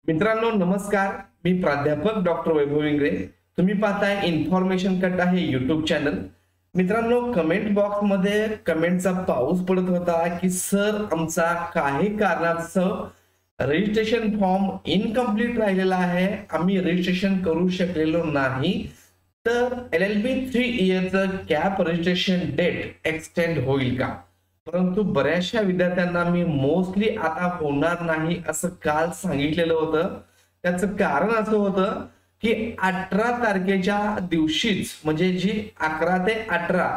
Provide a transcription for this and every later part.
मित्रांनो नमस्कार, मी प्राध्यापक डॉक्टर वैभव इंगळे. तुम्ही पाहताय इन्फॉर्मेशन कट आहे यूट्यूब चॅनल. मित्रांनो, कमेंट बॉक्स मध्ये कमेंटचा पाऊस पडत होता की सर आमचा काही कारणास्तव रजिस्ट्रेशन फॉर्म इनकम्प्लीट राहिलेला आहे, आम्ही रजिस्ट्रेशन करू शकलेलो नाही. तर LLB 3 इयरचं कॅप रजिस्ट्रेशन डेट एक्सटेंड होईल का? परंतु बऱ्याचशा विद्यार्थ्यांना मी मोस्टली आता होणार नाही असं काल सांगितलेलं होतं. त्याचं कारण असं होतं की 18 तारखेच्या दिवशीच म्हणजे जी 11 ते 18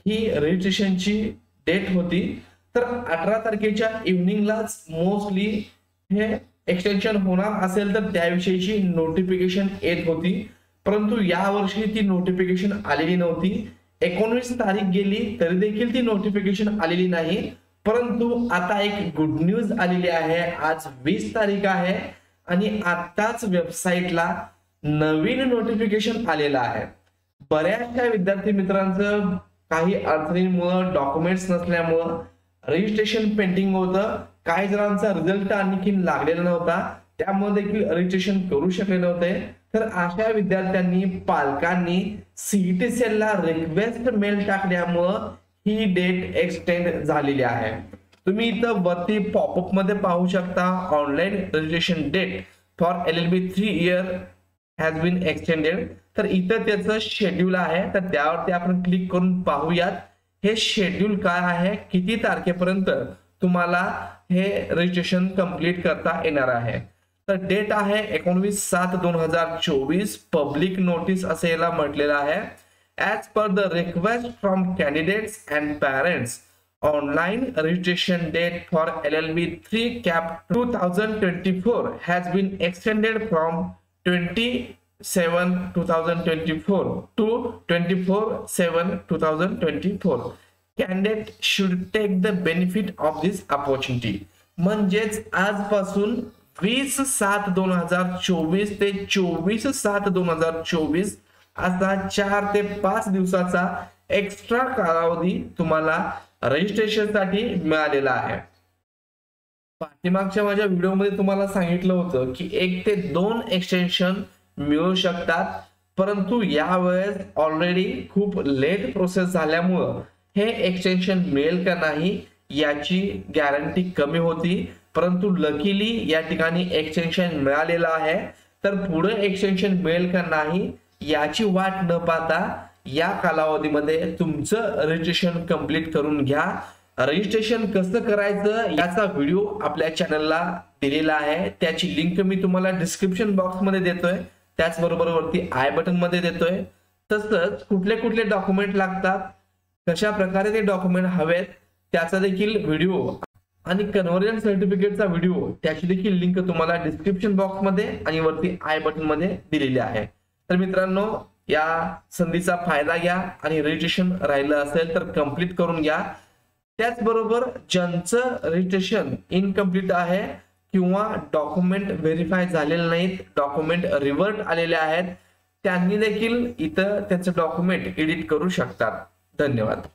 ही रजिस्ट्रेशनची डेट होती. तर 18 तारखेच्या इव्हनिंगलाच मोस्टली हे एक्सटेन्शन होणार असेल तर त्याविषयीची नोटिफिकेशन येत होती. परंतु यावर्षी ती नोटिफिकेशन आलेली नव्हती. 19 तारीख गेली तरी देखील ती नोटिफिकेशन आलेली नाही. परंतु आता एक गुड न्यूज आलेली आहे. आज 20 तारीख आहे आणि आताच वेबसाईटला नवीन नोटिफिकेशन आलेलं आहे. बऱ्याचशा विद्यार्थी मित्रांचं काही अडचणींमुळे डॉक्युमेंट्स नसल्यामुळं रजिस्ट्रेशन पेंडिंग होतं. काही जणांचा रिझल्ट आणखी लागलेला नव्हता, त्यामुळे देखील रजिस्ट्रेशन करू शकले नव्हते. तर अशा विद्यार्थ्यांनी पालकांनी सीईटी सेलला रिक्वेस्ट मेल टाकल्यामुळं ही डेट एक्सटेंड झालेली आहे. तुम्ही इथं वरती पॉपअप मध्ये पाहू शकता online registration date for LLB 3 year has been extended. तर इथं त्याचं शेड्यूल आहे, तर त्यावरती आपण क्लिक करून पाहूयात हे शेड्यूल काय आहे, किती तारखेपर्यंत तुम्हाला हे रजिस्ट्रेशन कंप्लीट करता येणार आहे. तर डेट आहे 19/7/2024. पब्लिक नोटीस असे याला म्हटलेलं आहे. As per the request from candidates and parents, online registration date for LLB 3 CAP 2024 has been extended from 27/2024 to 24/7/2024. Candidate should take the benefit of this opportunity. म्हणजेच आजपासून 20/7/2024 ते 24/7/2024 असा 4 ते 5 दिवसाचा एक्स्ट्रा कालावधी तुम्हाला रजिस्ट्रेशनसाठी मिळालेला आहे. पाठीमागच्या माझ्या व्हिडिओमध्ये तुम्हाला सांगितलं होतं की 1 ते 2 एक्सटेन्शन मिळू शकतात, परंतु यावेळेस ऑलरेडी खूप लेट प्रोसेस झाल्यामुळं हे एक्सटेन्शन मिळेल का नाही याची गॅरंटी कमी होती. परंतु लकीली या ठिकाणी एक्सटेन्शन मिळालेलं आहे. तर पुढे एक्सटेन्शन मिळेल का नाही याची वाट न पाहता या कालावधीमध्ये तुमचं रजिस्ट्रेशन कंप्लीट करून घ्या. रजिस्ट्रेशन कसं करायचं याचा व्हिडिओ आपल्या चॅनलला दिलेला आहे, त्याची लिंक मी तुम्हाला डिस्क्रिप्शन बॉक्स मध्ये देतोय, त्याचबरोबर वरती आय बटन मध्ये देतोय. तसंच कुठले कुठले डॉक्युमेंट लागतात, कशा प्रकारे ते डॉक्युमेंट हवेत त्याचा देखील व्हिडिओ आणि कन्व्हर्जन सर्टिफिकेटचा व्हिडिओ त्याची देखील लिंक तुम्हाला डिस्क्रिप्शन बॉक्स मध्ये आणि वरती आय बटन मध्ये दिलेली आहे. तर मित्रांनो, या संधीचा फायदा घ्या आणि रजिस्ट्रेशन राहिलं असेल तर कंप्लीट करून घ्या. त्याचबरोबर ज्यांचं रजिस्ट्रेशन इनकम्प्लीट आहे किंवा डॉक्युमेंट व्हेरीफाय झालेले नाहीत, डॉक्युमेंट रिव्हर्ट आलेले आहेत, त्यांनी देखील इथं त्यांचं डॉक्युमेंट एडिट करू शकतात. धन्यवाद.